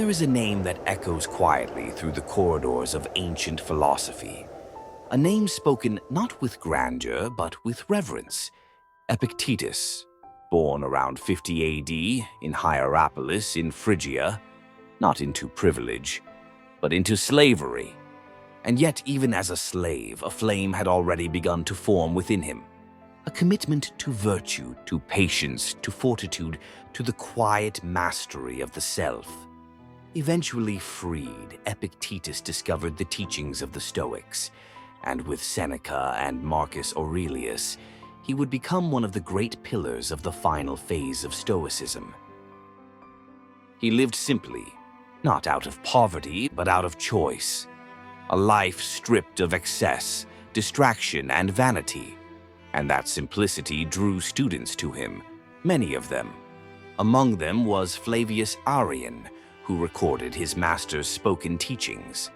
There is a name that echoes quietly through the corridors of ancient philosophy. A name spoken not with grandeur, but with reverence. Epictetus, born around 50 AD in Hierapolis in Phrygia, not into privilege, but into slavery. And yet, even as a slave, a flame had already begun to form within him. A commitment to virtue, to patience, to fortitude, to the quiet mastery of the self. Eventually freed, Epictetus discovered the teachings of the Stoics, and with Seneca and Marcus Aurelius, he would become one of the great pillars of the final phase of Stoicism. He lived simply, not out of poverty, but out of choice. A life stripped of excess, distraction, and vanity. And that simplicity drew students to him, many of them. Among them was Flavius Arrian, who recorded his master's spoken teachings.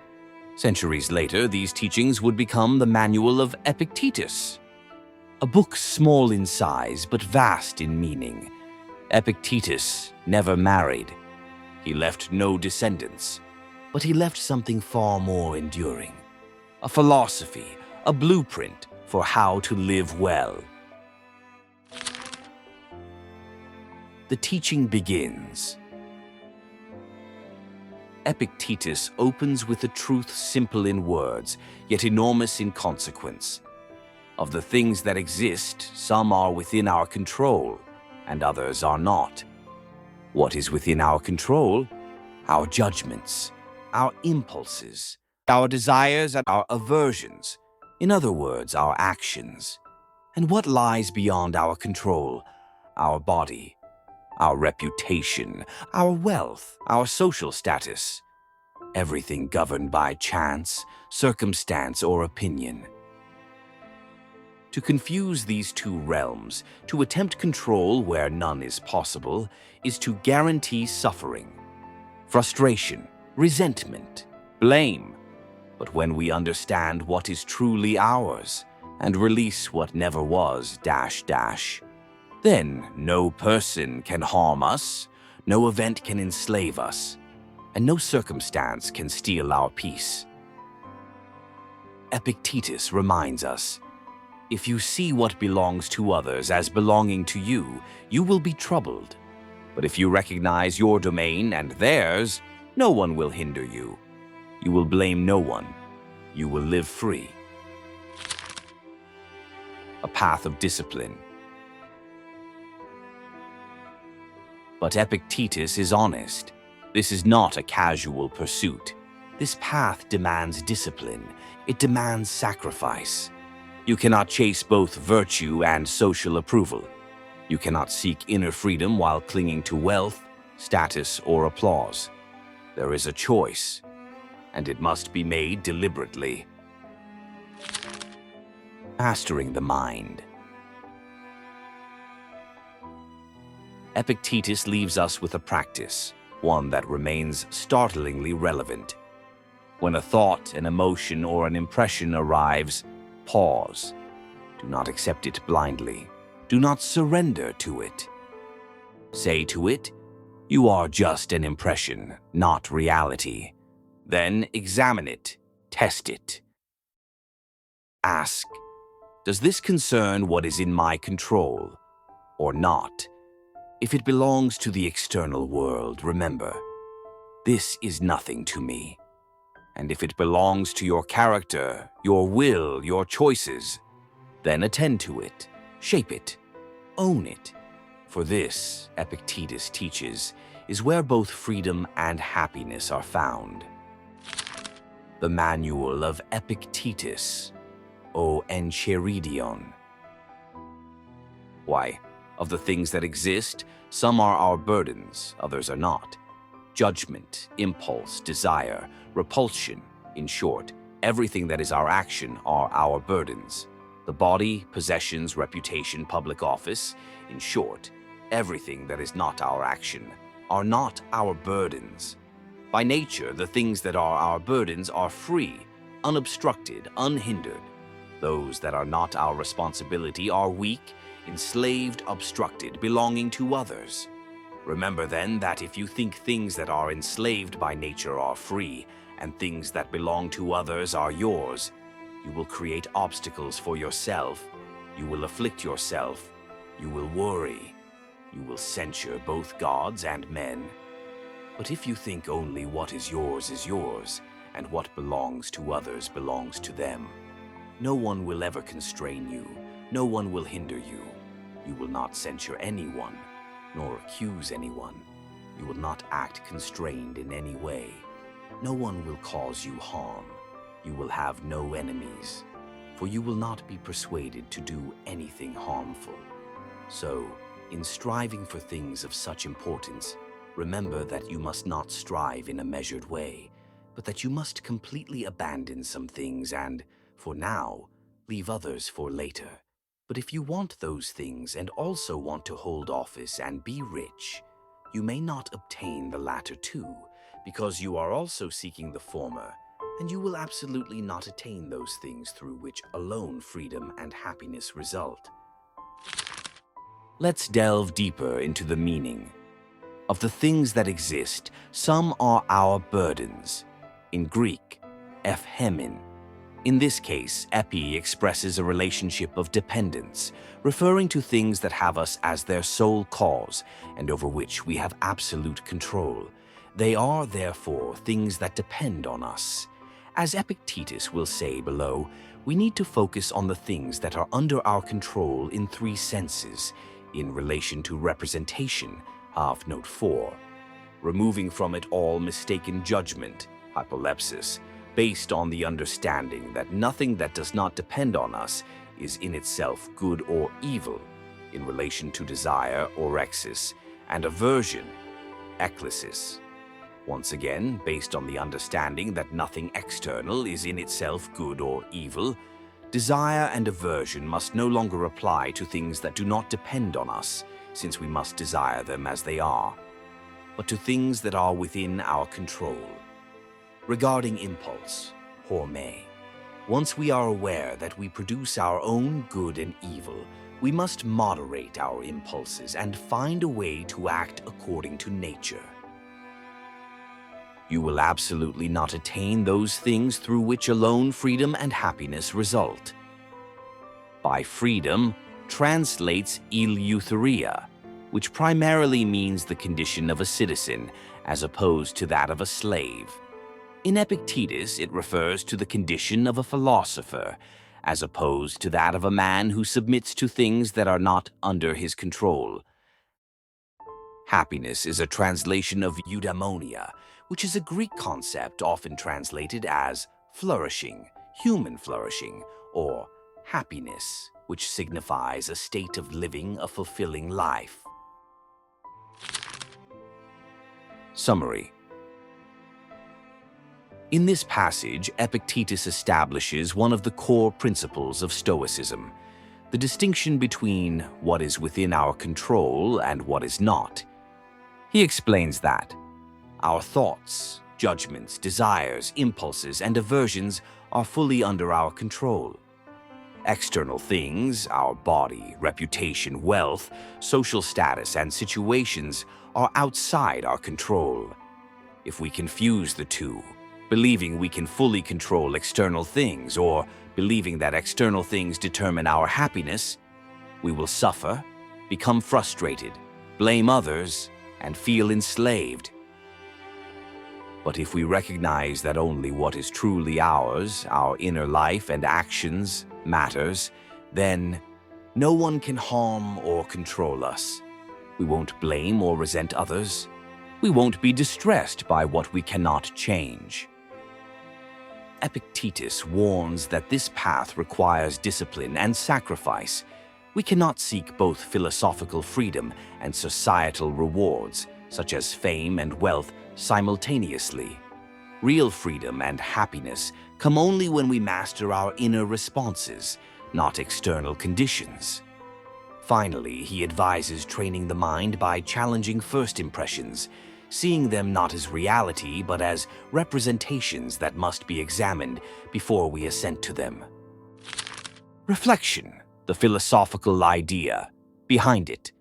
Centuries later, these teachings would become the Manual of Epictetus, a book small in size but vast in meaning. Epictetus never married. He left no descendants, but he left something far more enduring. A philosophy, a blueprint for how to live well. The teaching begins. Epictetus opens with a truth simple in words, yet enormous in consequence. Of the things that exist, some are within our control, and others are not. What is within our control? Our judgments, our impulses, our desires and our aversions. In other words, our actions. And what lies beyond our control? Our body, our reputation, our wealth, our social status. Everything governed by chance, circumstance, or opinion. To confuse these two realms, to attempt control where none is possible, is to guarantee suffering, frustration, resentment, blame. But when we understand what is truly ours and release what never was, then no person can harm us, no event can enslave us, and no circumstance can steal our peace. Epictetus reminds us, if you see what belongs to others as belonging to you, you will be troubled. But if you recognize your domain and theirs, no one will hinder you. You will blame no one. You will live free. A path of discipline. But Epictetus is honest. This is not a casual pursuit. This path demands discipline. It demands sacrifice. You cannot chase both virtue and social approval. You cannot seek inner freedom while clinging to wealth, status, or applause. There is a choice, and it must be made deliberately. Mastering the mind. Epictetus leaves us with a practice, one that remains startlingly relevant. When a thought, an emotion, or an impression arrives, pause. Do not accept it blindly. Do not surrender to it. Say to it, you are just an impression, not reality. Then examine it, test it. Ask, does this concern what is in my control or not? If it belongs to the external world, remember, this is nothing to me. And if it belongs to your character, your will, your choices, then attend to it, shape it, own it. For this, Epictetus teaches, is where both freedom and happiness are found. The Manual of Epictetus, O Enchiridion. Why, of the things that exist, some are our burdens, others are not. Judgment, impulse, desire, repulsion, in short, everything that is our action are our burdens. The body, possessions, reputation, public office, in short, everything that is not our action are not our burdens. By nature, the things that are our burdens are free, unobstructed, unhindered. Those that are not our responsibility are weak, enslaved, obstructed, belonging to others. Remember then that if you think things that are enslaved by nature are free, and things that belong to others are yours, you will create obstacles for yourself, you will afflict yourself, you will worry, you will censure both gods and men. But if you think only what is yours, and what belongs to others belongs to them, no one will ever constrain you, no one will hinder you. You will not censure anyone, nor accuse anyone. You will not act constrained in any way. No one will cause you harm. You will have no enemies, for you will not be persuaded to do anything harmful. So, in striving for things of such importance, remember that you must not strive in a measured way, but that you must completely abandon some things and, for now, leave others for later. But if you want those things and also want to hold office and be rich, you may not obtain the latter too, because you are also seeking the former, and you will absolutely not attain those things through which alone freedom and happiness result. Let's delve deeper into the meaning. Of the things that exist, some are our burdens. In Greek, ephemin. In this case, epi expresses a relationship of dependence, referring to things that have us as their sole cause and over which we have absolute control. They are, therefore, things that depend on us. As Epictetus will say below, we need to focus on the things that are under our control in three senses, in relation to representation, of note 4, removing from it all mistaken judgment, hypolepsis, based on the understanding that nothing that does not depend on us is in itself good or evil, in relation to desire, orexis, and aversion, eklysis. Once again, based on the understanding that nothing external is in itself good or evil, desire and aversion must no longer apply to things that do not depend on us, since we must desire them as they are, but to things that are within our control. Regarding impulse, horme, once we are aware that we produce our own good and evil, we must moderate our impulses and find a way to act according to nature. You will absolutely not attain those things through which alone freedom and happiness result. By freedom translates eleutheria, which primarily means the condition of a citizen as opposed to that of a slave. In Epictetus, it refers to the condition of a philosopher, as opposed to that of a man who submits to things that are not under his control. Happiness is a translation of eudaimonia, which is a Greek concept often translated as flourishing, human flourishing, or happiness, which signifies a state of living a fulfilling life. Summary. In this passage, Epictetus establishes one of the core principles of Stoicism, the distinction between what is within our control and what is not. He explains that our thoughts, judgments, desires, impulses, and aversions are fully under our control. External things, our body, reputation, wealth, social status, and situations are outside our control. If we confuse the two, believing we can fully control external things or believing that external things determine our happiness, we will suffer, become frustrated, blame others, and feel enslaved. But if we recognize that only what is truly ours, our inner life and actions, matters, then no one can harm or control us. We won't blame or resent others. We won't be distressed by what we cannot change. Epictetus warns that this path requires discipline and sacrifice. We cannot seek both philosophical freedom and societal rewards, such as fame and wealth, simultaneously. Real freedom and happiness come only when we master our inner responses, not external conditions. Finally, he advises training the mind by challenging first impressions, seeing them not as reality but as representations that must be examined before we assent to them. Reflection, the philosophical idea behind it.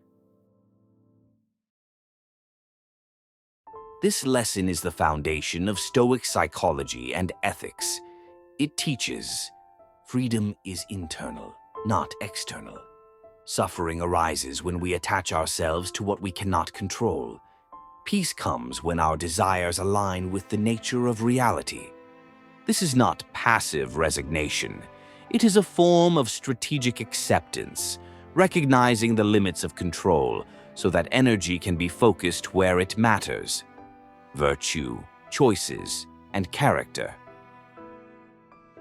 This lesson is the foundation of Stoic psychology and ethics. It teaches freedom is internal, not external. Suffering arises when we attach ourselves to what we cannot control. Peace comes when our desires align with the nature of reality. This is not passive resignation. It is a form of strategic acceptance, recognizing the limits of control so that energy can be focused where it matters: virtue, choices, and character.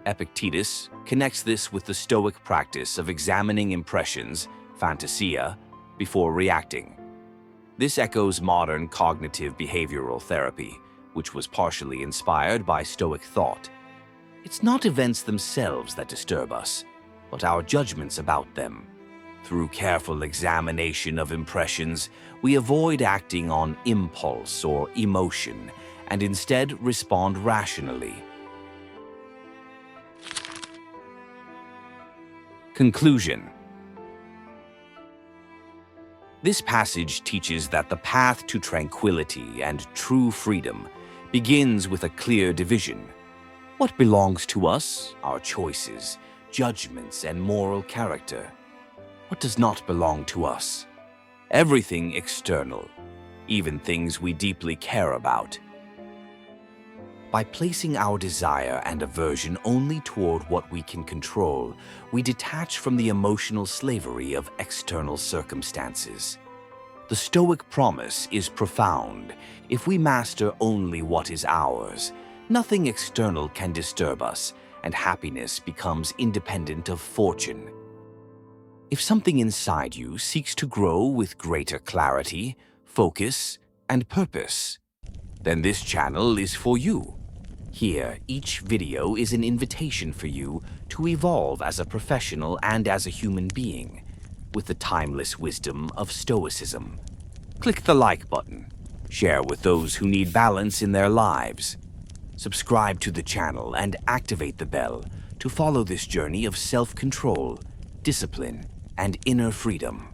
Epictetus connects this with the Stoic practice of examining impressions, fantasia, before reacting. This echoes modern cognitive behavioral therapy, which was partially inspired by Stoic thought. It's not events themselves that disturb us, but our judgments about them. Through careful examination of impressions, we avoid acting on impulse or emotion and instead respond rationally. Conclusion. This passage teaches that the path to tranquility and true freedom begins with a clear division. What belongs to us, our choices, judgments, and moral character? What does not belong to us? Everything external, even things we deeply care about. By placing our desire and aversion only toward what we can control, we detach from the emotional slavery of external circumstances. The Stoic promise is profound. If we master only what is ours, nothing external can disturb us, and happiness becomes independent of fortune. If something inside you seeks to grow with greater clarity, focus, and purpose, then this channel is for you. Here, each video is an invitation for you to evolve as a professional and as a human being, with the timeless wisdom of Stoicism. Click the like button, share with those who need balance in their lives. Subscribe to the channel and activate the bell to follow this journey of self-control, discipline, and inner freedom.